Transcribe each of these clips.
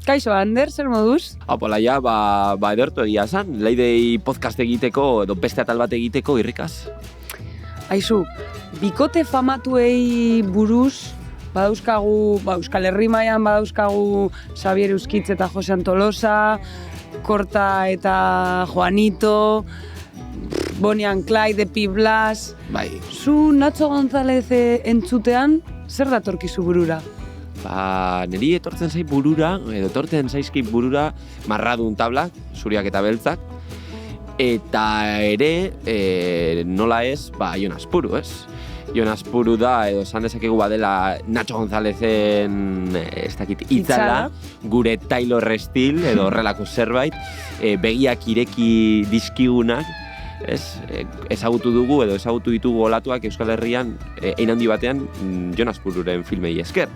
Kaixo, Ander, zer moduz? Apolaia, edertu egia zan, Leidei podcast egiteko edo beste atal bat egiteko irrikaz. Aizu, bikote famatuei buruz, badauzkagu, Euskal Herri mailan badauzkagu Xabier Euskitz eta Jose Antolosa, Korta eta Juanito, Bonnie and Clyde, Epi Blas. Bai. Zu Nacho González entzutean, zer datorkizu burura? Niri etortzen zaizkit burura marradun tablak, zuriak eta beltzak, eta ere, nola ez, Jon Azpuru, ez? Jon Azpuru da, edo esan dezakegu badela Nacho Gonzálezen, itzala, gure Taylor Steele, edo horrelako zerbait, begiak ireki dizkigunak, ezagutu dugu edo ezagutu ditugu olatuak Euskal Herrian hein handi batean Jon Azpururen filmei esker.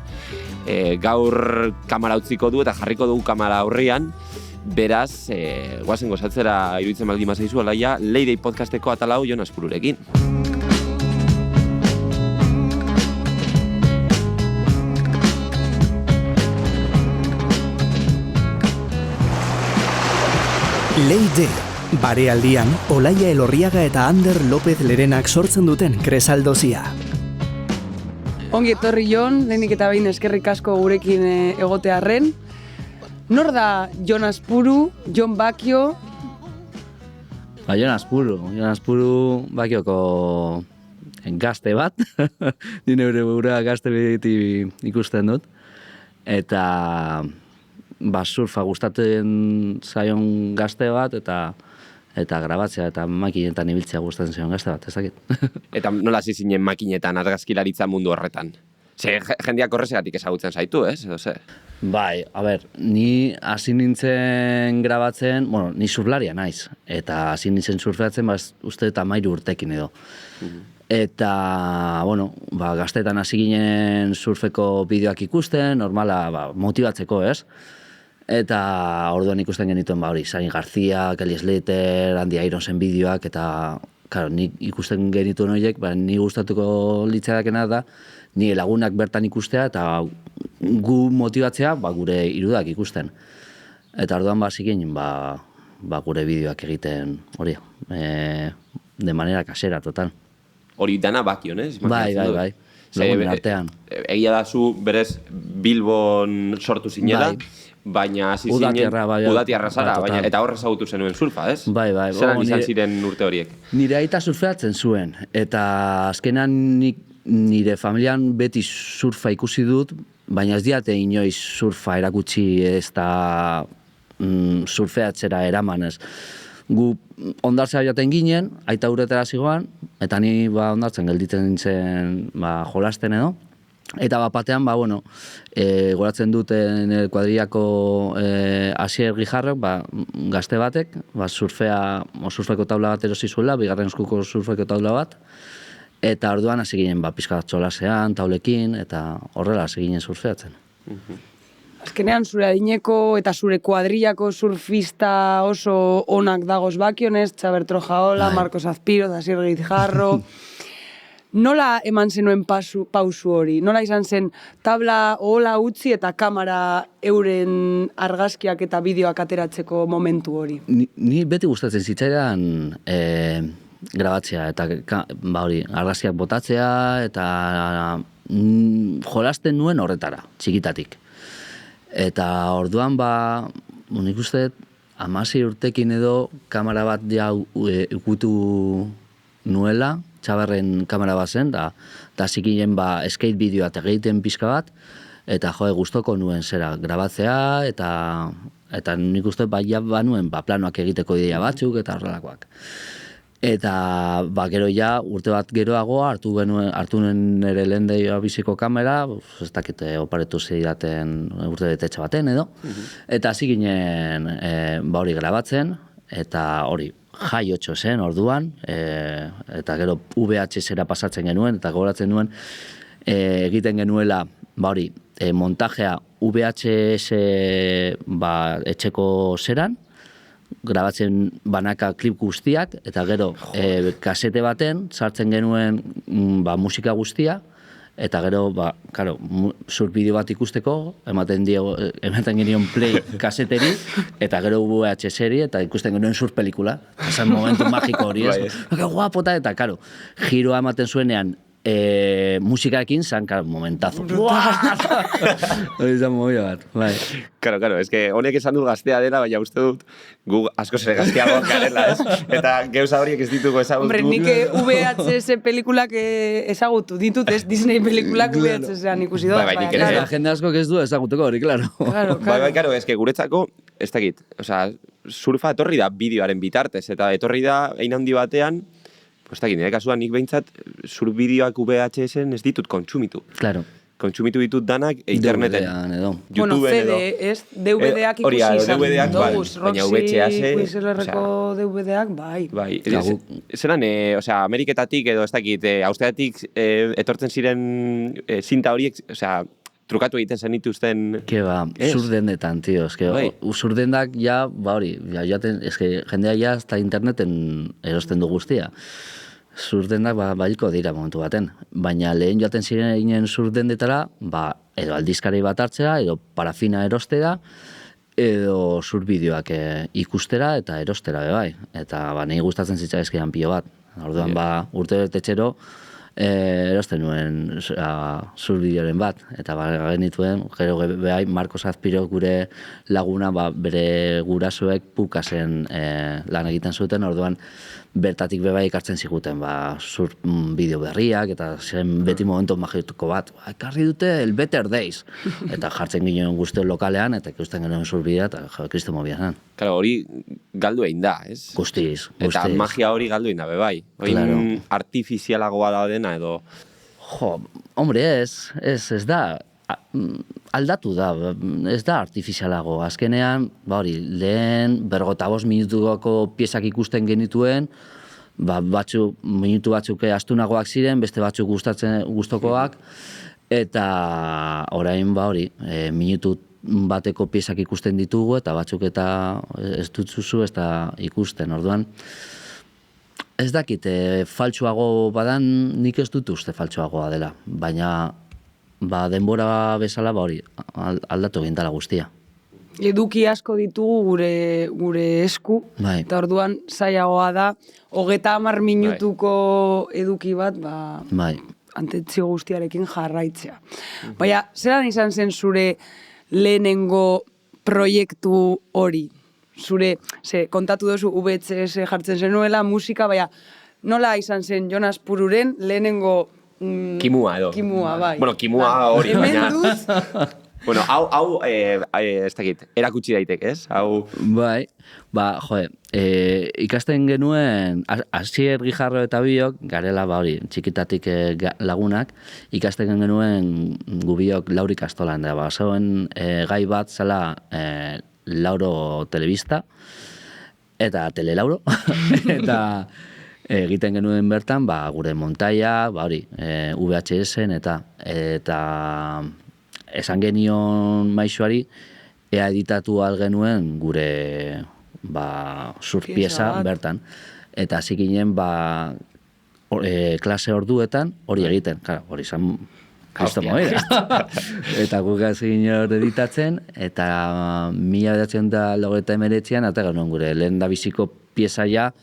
Gaur kamera utziko du eta jarriko dugu kamera aurrean, beraz, goazen gozatzera iruditzen baldin bazaizu alaia, Leidei podcasteko atalau Jon Azpururekin. Leide, barealdian, Olaia Elorriaga eta Ander López Lerenak sortzen duten kresaldozia. Ongi etorri Jon, lehenik eta behin eskerrik asko gurekin egotearren. Nor da Jon Azpuru, Jon Bakio? Jon Azpuru Bakioko gazte bat, nire burua gazte beti ikusten dut, eta surfa gustatzen zaion gazte bat, eta grabatzea eta makinetan ibiltzea gustatzen zaion gazte bat, ez dakit. Eta nola hasi zinen makinetan argazkilaritza mundu horretan? Ze jendeak horrezegatik ezagutzen zaitu, ez? Edo ze? Bai, ni hasi nintzen grabatzen, ni surflaria naiz, eta hasi nintzen surfeatzen, uste eta 13 urtekin edo. Eta, gaztetan hasi ginen surfeko bideoak ikusten, normala, motibatzeko, ez? Eta orduan ikusten genituen, Sani García, Kelly Slater, Andy Ironsen bideoak, eta, nik ikusten genituen horiek, ni gustatuko litzadakena da, nire lagunak bertan ikustea, eta gu motibatzea, gure irudak ikusten. Eta orduan, hasi ginen, gure bideoak egiten, hori, de manera kasera, total. Hori dana Bakion, ez? Bai. Lagunen artean. Egia da zu berez Bilbon sortu zinela, baina hasi zinen Udatiarra zara, eta horre ezagutu zenuen surfa, ez? Bai. Zeran izan ziren urte horiek? Nire aita surfeatzen zuen, eta azkenan nire familian beti surfa ikusi dut, baina ez diate inoiz surfa erakutsi ez da surfeatzera eraman, ez. Gu ondartzea jaten ginen, aita uretara zigoan, eta ni ondartzen gelditzen nintzen jolasten edo. Eta batean, goratzen duten kuadriako Asier Gijarrok, gazte batek, surfeko taula bat erosi zuela, bigarren eskuko surfeko taula bat, eta orduan hasi ginen pixka txolasean, taulekin, eta horrela hasi ginen surfeatzen. Azkenean zure adineko eta zure kuadrillako surfista oso onak dagoz Bakionez, Txaber Trojaola, Marcos Azpiro, Asier Gijarro. Nola eman zenuen pausu hori? Nola izan zen tabla ohola utzi eta kamera euren argazkiak eta bideoak ateratzeko momentu hori? Ni beti gustatzen zitzaidan grabatzea eta argazkiak botatzea eta jolasten nuen horretara, txikitatik. Eta orduan nik uste 16 urtekin edo kamera bat ikutu nuela, Txaberren kamera bat zen, da zikinen skate bideoa egiten pixka bat, eta gustoko nuen zera grabatzea, eta nik uste banuen planoak egiteko ideia batzuk eta horrelakoak. Eta gero urte bat geroago hartu nuen ere lehendeioa biziko kamera, ez dakit oparetu zidaten urte betetxe baten edo, eta hasi ginen hori grabatzen, eta hori jai 8 zen orduan, eta gero VHS-era pasatzen genuen, eta gogoratzen nuen egiten genuela montajea VHS etxeko zeran, grabatzen banaka klip guztiak, eta gero kasete baten sartzen genuen musika guztia, Eta gero, claro, surf bideo bat ikusteko, ematen genion play kaseteri, eta gero VHS-eri, eta ikusten genuen surf pelikula. Esan momentu magiko hori, ez? Guapota, eta, claro, giroa ematen zuenean, musikarekin zan, claro, momentazo. Hori izan movida bat, bai. Claro, es que honek esan du gaztea dela, baina uste dut gu asko ere gazteagoak garela, ez? Eta geuza horiek ez dituko ezagutu. Hombre, nik VHS pelikulak ezagutu ditut, ez Disney pelikulak VHS-ean ikusi dut. Nik ere. Jende asko ez du ezaguteko hori, claro. Claro, es que guretzako, ez dakit, surfa etorri da bideoaren bitartez, eta etorri da hein handi batean, pues dakit, nire kasuan nik behintzat surf bideoak VHS-en ez ditut kontsumitu. Claro. Kontsumitu ditut danak interneten. Bueno, CD, ez? DVD-ak ikusi izan. DVD-ak, baina VHS... Quizlerreko DVD-ak, bai. Bai, zeran, Ameriketatik edo ez dakit, Austriatik etortzen ziren zinta horiek, trukatu egiten zen dituzten... Ke ba, zurdendetan, tio, eske, zurdendak ja, hori, eske, jendea ja hasta interneten erosten du guztia. Zurdendak baliko dira momentu baten. Baina lehen joaten ziren zurdendetara, edo aldizkari bat hartzera, edo parafina erostera, edo zurbideoak ikustera eta erostera bai. Eta nahi gustatzen zitzaizkidan pilo bat. Orduan urte betetxero erosten nuen zurbideoren bat. Eta genituen, gero behai, Marcos Azpiro gure laguna bere gurasoek pukasen lan egiten zuten, orduan bertatik bebai ikartzen ziguten sur bideo berriak, eta zen beti momentu magituko bat, ekarri dute el Better Days, eta jartzen ginen guztio lokalean, eta ikusten genuen sur bidea, eta kristo mobia zen. Claro, hori galdu egin da, ez? Guztiz. Eta magia hori galdu egin da, bebai. Hori artifizialagoa da dena, edo... Jo, hombre, ez da... Aldatu da, ez da artifizialago. Azkenean, lehen 55 minutuko piezak ikusten genituen, minutu batzuk astunagoak ziren, beste batzuk gustokoak, eta orain minutu bateko piezak ikusten ditugu, eta batzuk eta ez dutzuzu ez da ikusten. Orduan, ez dakit, faltsuago badan, nik ez dut uste faltsuagoa dela, baina denbora bezala aldatu gintala guztia. Eduki asko ditugu gure esku, eta orduan zailagoa da, 30 minutuko eduki bat, antetzio guztiarekin jarraitzea. Baina, zelan izan zen zure lehenengo proiektu hori? Zure, kontatu duzu VHS jartzen zenuela, musika, baina nola izan zen Jonas Pururen lehenengo Kimua edo. Kimua, bai. Bueno, kimua hori, baina... Hemen duz... Bueno, hau, ez dakit, erakutsi daitek, ez? Hau... Bai, ikasten genuen, Asier Gijarro eta biok, garela txikitatik lagunak, ikasten genuen gubiok Lauri Kastolan, da, zegoen gai bat zela Lauro Telebista, eta Telelauro, eta... egiten genuen bertan, gure montaia, VHS-en, eta esan genion maixoari, ea editatu algenuen gure surpieza bertan. Eta hasi ginen, klase orduetan hori egiten, hori izan kristo movida. Eta guk hasi ginen hori editatzen, eta 1989an, eta genuen gure lehen da biziko piezaia,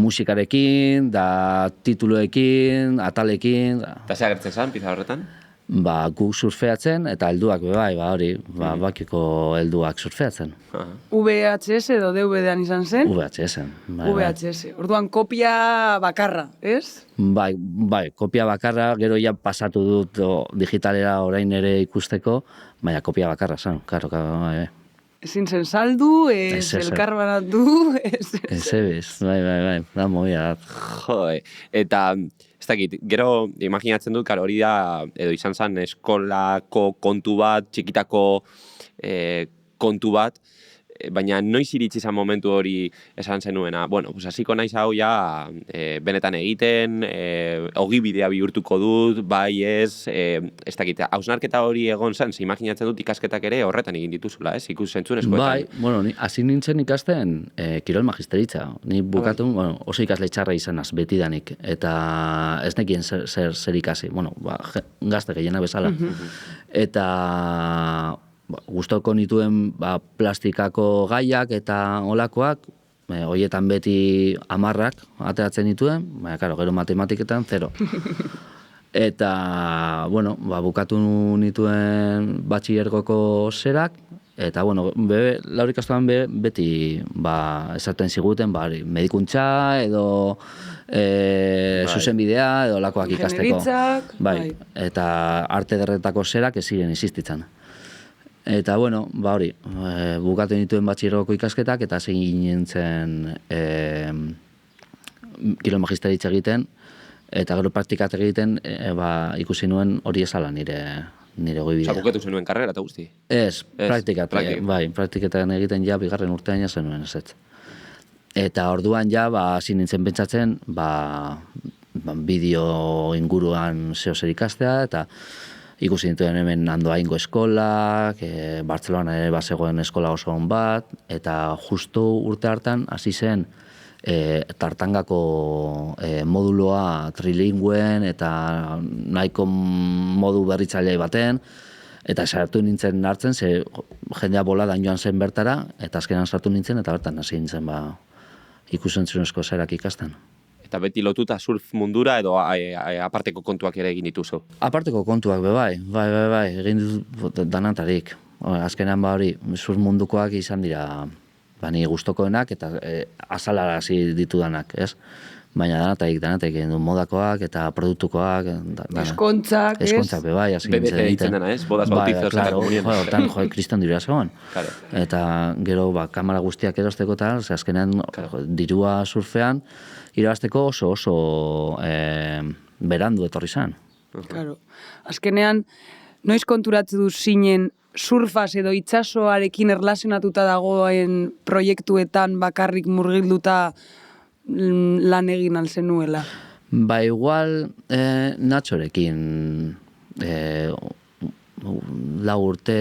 musikarekin, da tituluekin, atalekin... Eta ze agertzen zen, pizarra horretan? Guk surfeatzen, eta helduak bakiko helduak surfeatzen. VHS edo DVD-an izan zen? VHS-en. VHS. Orduan, kopia bakarra, ez? Bai, kopia bakarra, gero ja pasatu dut digitalera orain ere ikusteko, baina kopia bakarra zen, bai. Ezin zen saldu, elkarbanatu, ez, bai, da movida dat. Jode, eta, ez dakit, gero imaginatzen dut, hori da, edo izan zen eskolako kontu bat, txikitako kontu bat, baina noiz iritsi izan momentu hori esan zenuena, bueno, pues hasiko naiz hau ja benetan egiten, ogibidea bihurtuko dut, bai ez, ez dakit, hausnarketa hori egon zen, ze imaginatzen dut ikasketak ere horretan egin dituzula, ez, ikus-entzunezkoetan. Bai, bueno, hasi nintzen ikasten kirol magisteritza. Ni bukatu, bueno, oso ikasle txarra izanaz, betidanik, eta ez nekien zer ikasi, bueno, gazte gehiena bezala. Eta gustoko nituen plastikako gaiak eta olakoak, hoietan beti 10 ateratzen nituen, baina, karo, gero matematiketan 0. Eta, bueno, bukatu nituen batxillergoko zerak, eta, bueno, laur ikastoan beti esaten ziguten, medikuntza edo zuzenbidea edo lakoak ikasteko. Ingenieritzak, Bai, eta arte derretako zerak ez ziren existitzen. Eta, bueno, hori, bukatu nituen batxillergoko ikasketak, eta hasi nintzen kirol magisteritza egiten, eta gero praktikat egiten, ikusi nuen hori esala nire goibidea. Bukatu zenuen karrera eta guzti? Ez, praktikat, bai, praktiketan egiten ja, bigarren urtean ja zenuen ez. Eta orduan ja, hasi nintzen pentsatzen, bideo inguruan zehozer ikastea, eta ikusi nituen hemen Andoaingo eskolak, Bartzelona ere bazegoen eskola oso on bat, eta justu urte hartan hasi zen tartangako moduloa trilingüen eta nahiko modu berritzailea baten, eta sartu nintzen hartzen, ze jendea boladan joan zen bertara, eta azkenan sartu nintzen, eta bertan hasi nintzen ikusentzunezko zerak ikasten. Eta beti lotuta surf mundura edo aparteko kontuak ere egin dituzu? Aparteko kontuak bai, egin dut danatarik. Azkenan hori, surf mundukoak izan dira ni gustokoenak eta azalarazi ditudanak, ez? Baina danatik egin du modakoak eta produktukoak. Eskontzak, ez? Eskontzak bai, hasi nintzen. BBC ditzen dena, ez? Bodas, bautizos eta komuniones. Hortan, kriston dirua zegoen. Eta gero, kamera guztiak erosteko eta, azkenean dirua surfean, irabazteko oso berandu etorri zen. Azkenean, noiz konturatze du zinen surfaz edo itsasoarekin erlazionatuta dagoen proiektuetan bakarrik murgilduta lan egin alzenuela? Igual Natxorekin 4 urte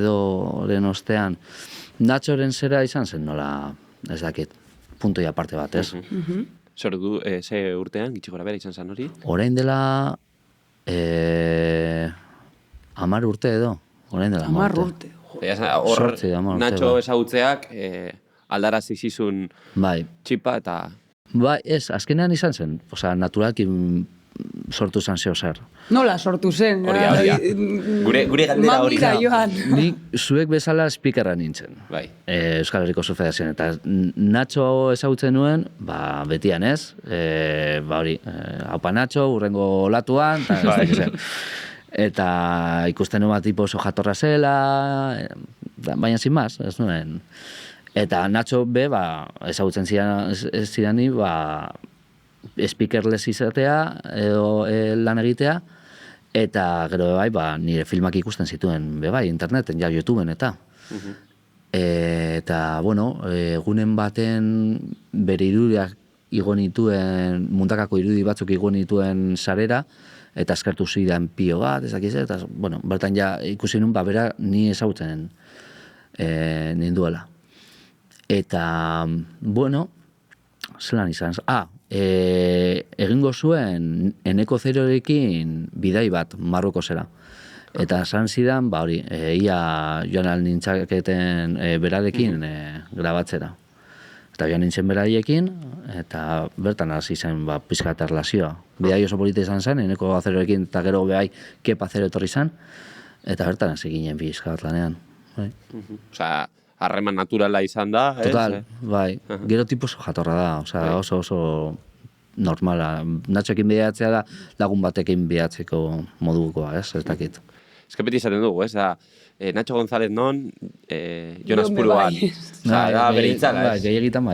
doren ostean Natxoren zera izan zen nola, ez dakit, puntoi aparte bat, ez? Zer du, ze urtean, gitxi gora bera izan zen hori? Orain dela 10 urte edo. Orain dela 10 urte. Hor, Natxo ezagutzeak aldarazi zizun txipa eta... Ez, azkenean izan zen. Naturalki sortu zen zeo zer. Nola sortu zen? Gure galdera hori da. Nik zuek bezala speakerra nintzen. Euskal Herriko Surfedazioan. Eta Natxo ezagutzen nuen, betian ez. Haupa Natxo, urrengo olatuan, eta ikusten nuen tipo oso jatorra zela, baina sin más, ez nuen. Eta Natxo ezagutzen zidani, speakerless izatea, edo lan egitea, eta gero nire filmak ikusten zituen, interneten, YouTubeen eta. Eta, egunen baten bere irudiak igo nituen, mundakako irudi batzuk igo nituen sarera, eta eskertu zidan pio bat, ezakiz, eta, bertan ikusi nun, bera ni ezagutzen ninduela. Eta, zelan izan, egingo zuen Eneko Zerorekin bidai bat Marroko zera. Eta esan zidan, ia joan alnintzaketen berarekin grabatzera. Eta joan nintzen beraiekin, eta bertan hasi zen pizka eta erlazioa. Bidai oso polita izan zen, Eneko Zerorekin, eta gero behai Kepa Zero etorri zen, eta bertan hasi ginen pizka bat lanean. Osea, harreman naturala izan da, ez? Total, Gero tipo oso jatorra da, oso normala. Natxoekin bideatzea da, lagun batekin bideatzeko modukoa, ez? Ez dakit. Ez que beti izaten dugu, ez? Nacho González non, Jonas Puruan. Da, bere itzala, ez? Gehiagitan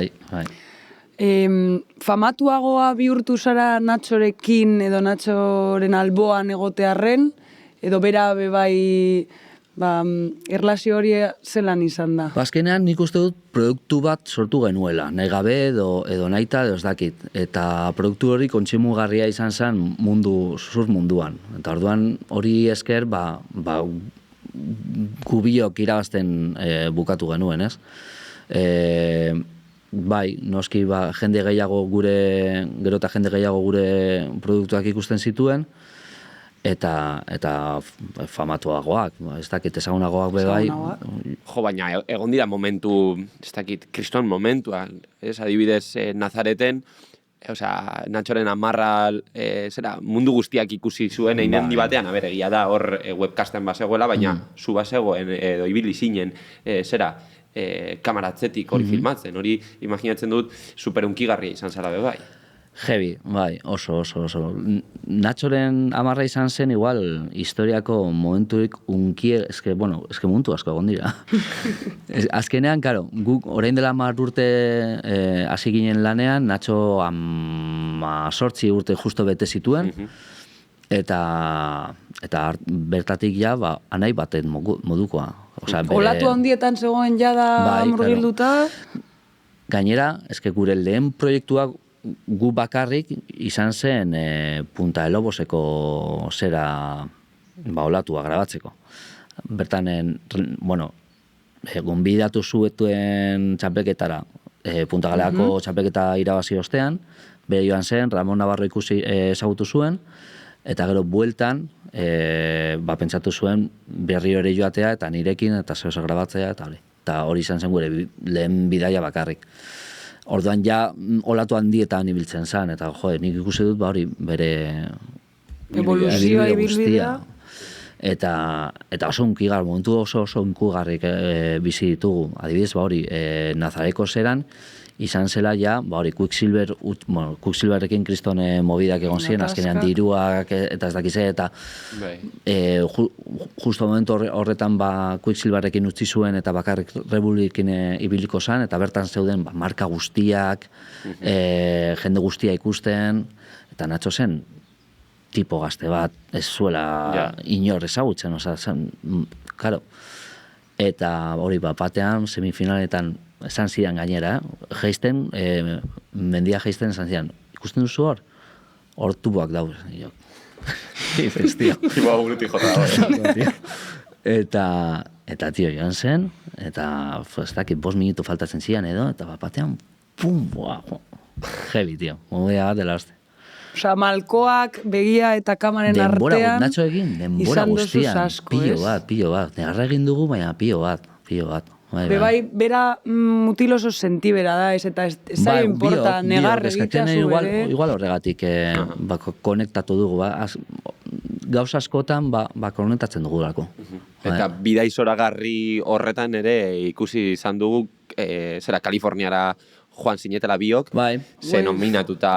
Famatuagoa bihurtu zara Natxorekin edo Natxoren alboan egotearren, edo bera erlazio hori zelan izan da? Azkenean nik uste dut produktu bat sortu genuela, nahi gabe edo nahita edo ez dakit. Eta produktu hori kontsumigarria izan zen surf munduan. Eta orduan hori esker, gubiok irabazten bukatu genuen, ez? Bai, noski jende gehiago gero eta jende gehiago gure produktuak ikusten zituen, eta famatuagoak, ez dakit ezagunagoak bai. Jo, baina egon dira momentu, ez dakit, kriston momentuan, ez adibidez Nazareten, osea, Natxoren amarra, mundu guztiak ikusi zuen einen di batean, egia da, hor webcasten bazegoela, baina zu bazegoen, edo ibili zinen, kamaratzetik hori filmatzen, hori imaginatzen dut superunkigarria izan zara be bai. Heavy, bai, oso. Natxoren amarra izan zen igual historiako momenturik eske muntu asko egon dira. Azkenean, karo, guk orain dela 10 urte hasi ginen lanean, Natxo 18 urte justo bete zituen, eta bertatik ja, anai baten modukoa. Olatu handietan zegoen jada murgilduta? Gainera, eske gure lehen proiektuak gu bakarrik izan zen Punta de Loboseko olatua grabatzeko. Bertan, gonbidatu zuetuen txapelketara, Punta Galeako txapelketa irabazi ostean, bere joan zen, Ramon Navarro ikusi ezagutu zuen, eta gero bueltan, pentsatu zuen berriro ere joatea, eta nirekin, eta zeoso grabatzea, eta hori izan zen gure lehen bidaia bakarrik. Orduan ja olatu handietan ibiltzen zen, eta nik ikusi dut hori bere evoluzioa ibilbidea. Eta oso unkigar, momentu oso unkigarrik bizi ditugu. Adibidez, hori, Nazareko zeran, izan zela ja, Quicksilverrekin kriston mobidak egon ziren, azkenean diruak eta ez dakize, eta justo momentu horretan Quicksilverrekin utzi zuen eta bakarrik Republikin ibiliko zen, eta bertan zeuden marka guztiak, jende guztia ikusten, eta Natxo zen tipo gazte bat, ez zuela inor ezagutzen, karo. Eta hori batean, semifinaletan esan zidan gainera, geisten, mendia geisten esan zidan, ikusten duzu hor tuboak dauz. Dices, tío. Tipo aguruti jota. Eta, tio, joan zen, eta, ez dakit, 5 minutu faltatzen zidan edo, eta batean, pum, heavy, tio, movida bat dela hostia. Osa, malkoak, begia eta kamaren artean, Natxo egin, denbora guztian, pilo bat. Negarra egin dugu, baina pilo bat. Bai, bera mutil oso sentibera da, eta ez da importa, negar egitea zu bere. Igual horregatik konektatu dugu, gauza askotan konektatzen dugulako. Eta bidai zoragarri horretan ere ikusi izan dugu, Kaliforniara joan zinetela biok, ze nominatuta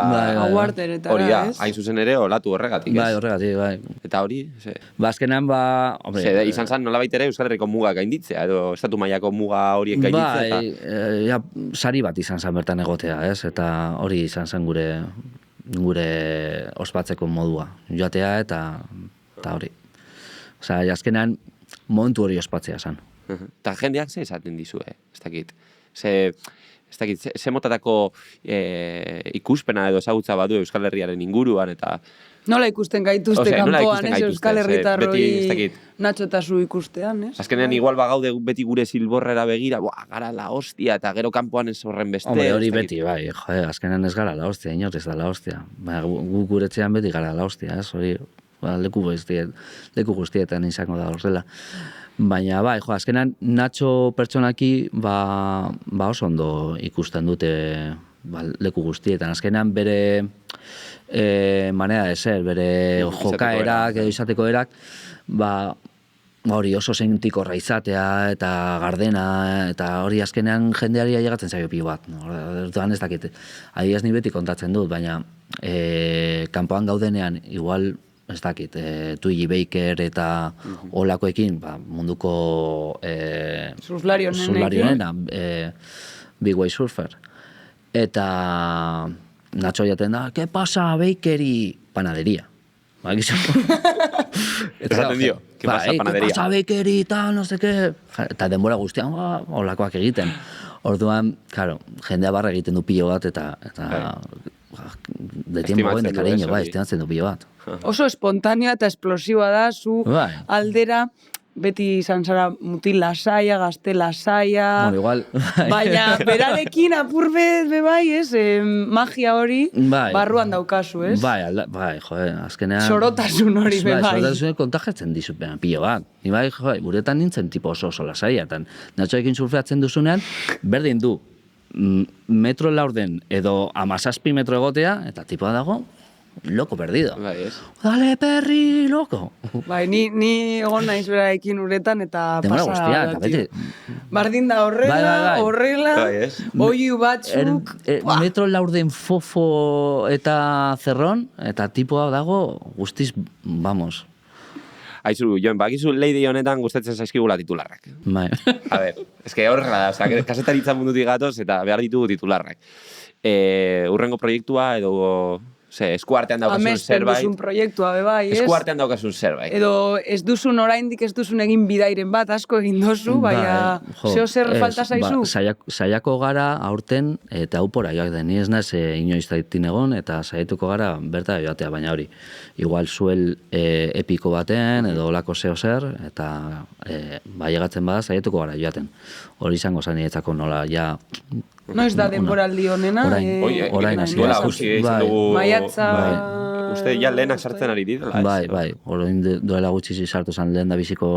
awarderetara, hori da, hain zuzen ere olatu horregatik, ez? Bai, horregatik, bai. Eta hori, azkenean, izan zen nolabait ere Euskal Herriko muga gainditzea, edo estatu mailako muga horiek gainditzea. Bai, sari bat izan zen bertan egotea, ez? Eta hori izan zen gure ospatzeko modua. Joatea eta hori. Osa, azkenean, momentu hori ospatzea zen. Eta jendeak ze esaten dizue, ez dakit. Ze motatako ikuspena edo ezagutza badu Euskal Herriaren inguruan, eta... Nola ikusten gaituzte kanpoan, ez? Euskal Herritarroi Natxo eta zu ikustean, ez? Azkenean igual bagaude beti gure Zilborrera begira, gara la hostia, eta gero kanpoan ez horren beste. Hombre, hori beti, bai, azkenean ez gara la hostia, inor ez da la hostia. Guretzean beti gara la hostia, ez? Hori, leku guztietan izango da horrela. Baina, bai, azkenan Natxo pertsonaki oso ondo ikusten dute leku guztietan. Azkenan bere manera de ser, bere jokaerak edo izateko erak, hori oso sentikorra izatea eta gardena, eta hori azkenean jendeari ailegatzen zaio pilo bat. Orduan ez dakit, adiaz ni beti kontatzen dut, baina kanpoan gaudenean igual ez dakit, Twiggy Baker eta olakoekin, munduko surflarionena, Big Wave Surfer. Eta Natxo jaten da, ¿qué pasa, Bakeri? Panadería. Esaten dio, que pasa panadería. Que pasa bekeri, tal, no seke. Eta denbora guztian, olakoak egiten. Orduan, claro, jendea barra egiten du pilo bat, eta de tiempo de cariño, estimatzen du pilo bat. Oso espontánea eta esplosiboa da, zu aldera, beti izan zara mutil lasaia, gazte lasaia... Bueno, igual... Baina, berarekin apurbet bebai, ez? Magia hori barruan daukazu, ez? Bai, joe, azkenean... Sorotasun hori bebai. Sorotasun kontajatzen dizu, pilo bat. Ni bai, joe, guretan nintzen tipo oso lasaia. Natxoekin surfeatzen duzunean, berdin du, metro laurden edo 17 metro egotea, eta tipoa dago, loko perdido. Bai, ez. Dale, perri, loko. Bai, ni egon naiz beraekin uretan eta demora pasa guztia, da, eta bete. Bardin da horrela, oiu batzuk... Metro laurden fofo eta zerron, eta tipoa dago guztiz, vamos. Aizu, Jon, bakizu Lady honetan gustatzen zaizkigula titularrak. Bai. A ver, eske horrela da, kasetaritza mundutik gatoz eta behar ditugu titularrak. Urrengo proiektua edo... eskuartean daukasun zerbait. Amesten duzun proiektua, bebai, ez? Eskuartean daukasun zerbait. Edo ez duzun oraindik ez duzun egin bidairen bat, asko egin dozu, baina zeo zer falta zaizu? Saiako gara aurten, eta upora joak den, ni ez naiz inoiz daitin egon, eta saiatuko gara berta joatea, baina hori. Igual zuel epiko baten, edo olako zeo zer, eta baiagatzen bada saiatuko gara joaten. Hori izango zan niretzako nola, ja... Noiz da denboraldi honena? Orain hasi. Maiatza... Uste ja lehenak sartzen ari dira. Bai. Orain duela gutxi sartu zen lehen da biziko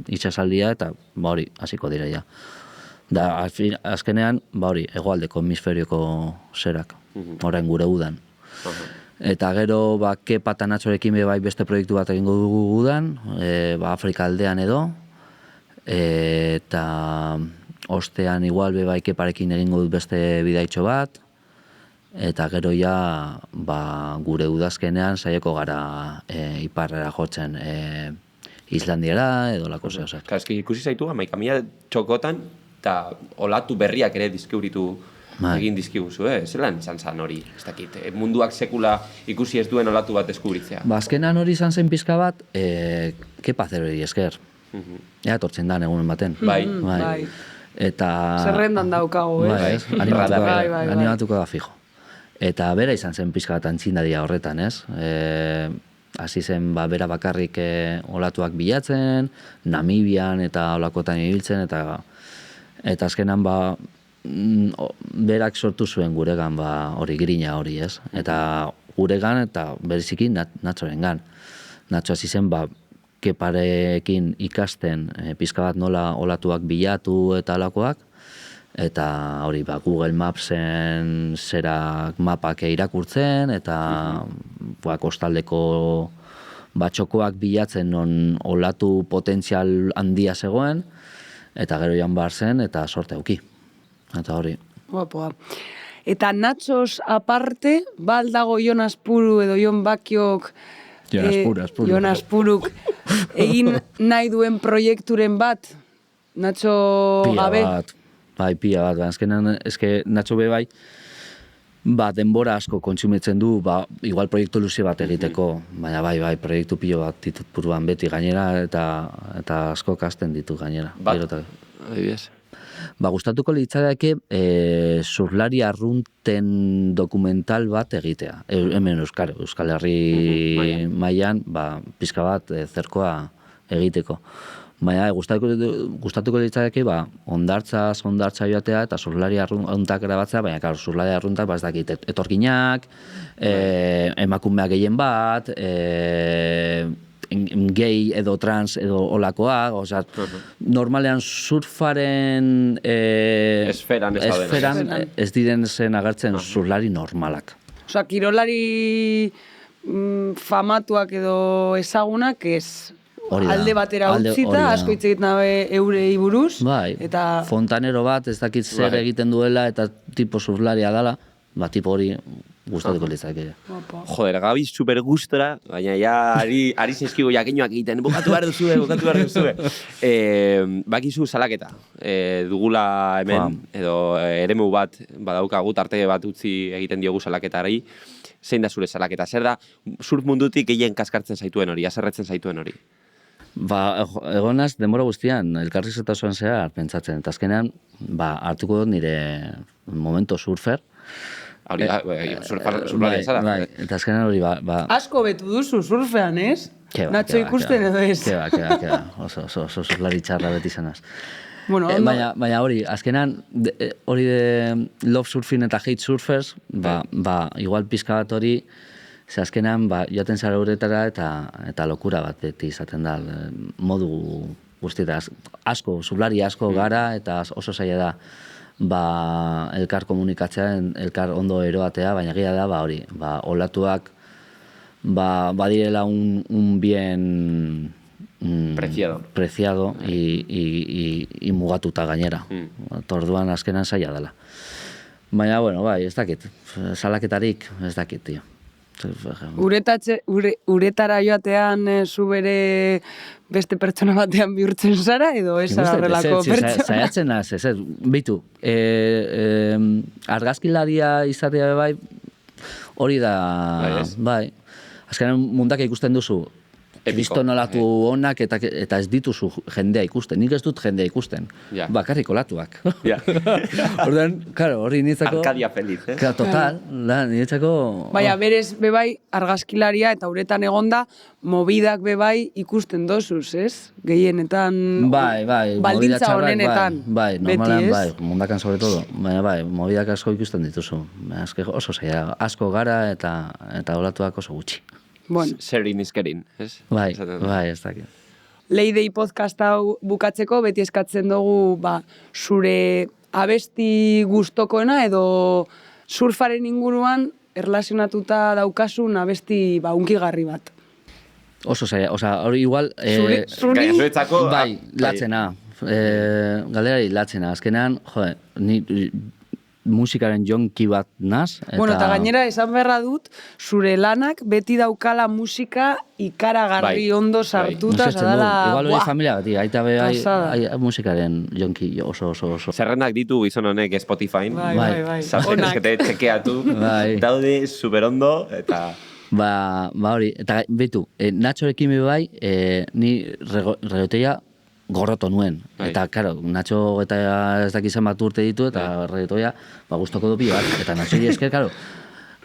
itxasaldia, eta hori, hasiko dira ja. Da, azkenean, hori, hegoaldeko hemisferioko zerak, orain gure udan. Eta gero, Kepa eta Natxorekin bai beste proiektu bat egingo dugu udan, Afrika aldean edo, eta... Ostean igual bai Keparekin egingo dut beste bidaitxo bat, eta gero ja gure udazkenean saieko gara iparrera jotzen Islandiara edo lako zeo zer. Eski ikusi zaitu, 11.000 txokotan, eta olatu berriak ere dizkiuritu egin dizkiguzu, zelan izan zen hori, ez dakit, munduak sekula ikusi ez duen olatu bat deskubritzea. Azkenan hori izan zen pizka bat, Kepa Zerori esker. Ea tortzen da egunen baten. Bai. Eta... Zerrendan daukago, ez? Animatuko da fijo. Eta bera izan zen pizka bat antzindadia horretan, ez? Hasi zen bera bakarrik olatuak bilatzen, Namibian eta olakotan ibiltzen, eta azkenan berak sortu zuen guregan hori grina hori, ez? Eta guregan eta bereziki Natxorengan. Natxo hasi zen Keparekin ikasten pizka bat nola olatuak bilatu eta alakoak, eta hori Google Mapsen zerak mapak irakurtzen, eta kostaldeko batxokoak bilatzen non olatu potentzial handia zegoen, eta gero joan behar zen, eta sorte auki. Eta hori. Guapoa. Eta Natxos aparte, baldago Jon Azpuru edo Jon Bakiok Jon Azpuruk egin nahi duen proiekturen bat, Natxo gabe? Pila bat. Azkenan, Natxo bai, denbora asko kontsumitzen du, igual proiektu luze bat egiteko, baina bai, proiektu pilo bat ditut buruan beti gainera, eta asko kasten ditu gainera. Adibidez. Gustatuko litzateke surflari arrunten dokumental bat egitea. Hemen Euskal Herri mailan pizka bat zerkoa egiteko. Baina gustatuko litzateke hondartza joatea eta surflari arruntak erabatzea, baina surflari arruntak ez dakit etorkinak, emakumeak gehien bat, gay edo trans edo olakoak, normalean surfaren esferan ez diren zen agertzen surflari normalak. Kirolari famatuak edo ezagunak ez alde batera utzita, asko hitz egiten dabe eurei buruz. Eta fontanero bat ez dakit zer egiten duela eta tipo surflaria dela, tipo hori gustatuko litzake. Joder, gabiz super gustora, baina ja ari zizkigu jakinoak egiten, bukatu behar duzue. Bakizu salaketa, dugula hemen, edo eremu bat, badaukagu tarte bat utzi egiten diogu salaketari, zein da zure salaketa? Zer da, surf mundutik gehien kaskartzen zaituen hori, haserretzen zaituen hori? Egonaz, denbora guztian, elkarrizketasuan zehar pentsatzen, eta azkenean, hartuko dut nire momento surfer, Hori, surflaria zara. Bai, eta azkenean hori, Asko betu duzu surfean, ez? Natxo ikusten edo ez? Keba, oso surflari txarra beti zanaz. Bueno, Baina hori, azkenean, hori de love surfing eta hate surfers, igual pizka bat hori, ze azkenean, joaten zara uretara eta lokura bat beti izaten da, modu guztieta, surflari asko gara, eta oso zaila da, elkar komunikatzea, elkar ondo eroatea, baina gira da, hori, olatuak, badirela un bien preciado y mugatuta gainera. Orduan azkenan zaila dela. Baina, bueno, ez dakit, salaketarik ez dakit, tio. Uretara joatean zu bere beste pertsona batean bihurtzen zara, edo ez horrelako pertsona? Zaiatzen az, ez, bitu, argazkilaria izatea bai, hori da, bai, azkenean mundak ikusten duzu, kristonolatu onak eta ez dituzu jendea ikusten. Nik ez dut jendea ikusten. Bakarrik olatuak. Orduan, karo, hori niretzako... Arkadia feliz, eh? Total, niretzako... Baina, berez, bebai, argazkilaria eta uretan egonda, mobidak bebai ikusten dozuz, ez? Gehienetan... Bai, baldintza honenetan. Bai, normalan, bai, mundakan sobre todo. Baina, bai, mobidak asko ikusten dituzu. Oso zaila, asko gara eta olatuak oso gutxi. Bueno. Zerin izkerin, ez? Bai, ez dakit. Leidei podcast hau bukatzeko, beti eskatzen dugu, zure abesti gustokoena edo surfaren inguruan erlazionatuta daukasun abesti unkigarri bat. Oso zaila, hori igual... Zuri? Bai, latzena. Galderari latzena. Azkenean, ni musikaren jonki bat naz. Bueno, eta gainera esan beharra dut, zure lanak beti daukala musika ikaragarri ondo sartuta, zadala... Igual hori familia bat, aita be musikaren jonki oso. Zerrendak ditu gizon honek Spotify. Bai. Zaskete txekeatu, daude superondo, eta... hori, eta betu, Natxorekin bai, ni regoteia gorroto nuen. Eta, karo, Natxo eta ez dakizan bat urte ditu, eta reggaetoia, gustoko du pilo bat. Eta Natxori esker, karo...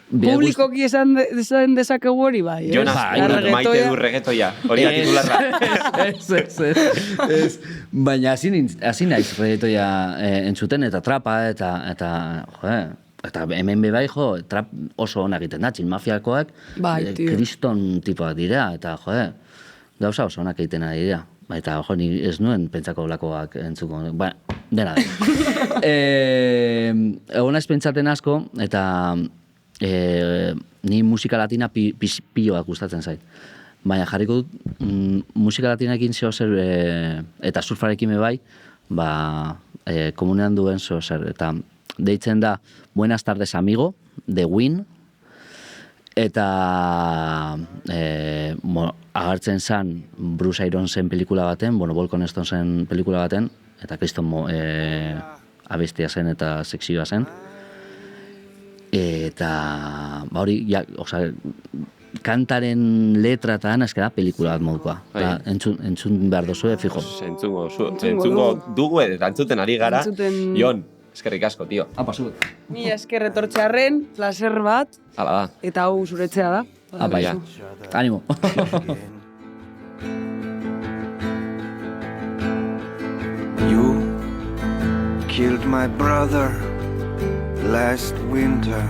Publikoki esan dezakegu hori, bai. Jonas, maite du reggaetoia. Hori da titularra. Ez. Baina hasi naiz reggaetoia entzuten, eta trapa, eta hemen bai, trap oso onak egiten da, txilmafiakoak, kriston tipoak dira, eta, gauza oso onak egiten ari dira. Eta, ni ez nuen pentsako lakoak entzuko. Dena da. Egon naiz pentsaten asko, eta ni musika latina piloak gustatzen zait. Baina jarriko dut, musika latinaekin zeo zer, eta surfarekin bai, komunean duen zeo zer. Eta deitzen da Buenas tardes amigo, de Win, eta agertzen zen Bruce Ironsen pelikula baten, Volcon Stonesen pelikula baten, eta kriston abestia zen eta sekzioa zen. Eta hori, kantaren letra eta ana eskera pelikula bat modukoa. Entzun behar dozue, fijo. Entzungo dugu eta entzuten ari gara. Jon, eskerrik asko, tio. Apa, zu. Ni esker etortzearren, placer bat. Hala da. Eta hau zuretzea da. Apa, ja. Animo. You killed my brother last winter.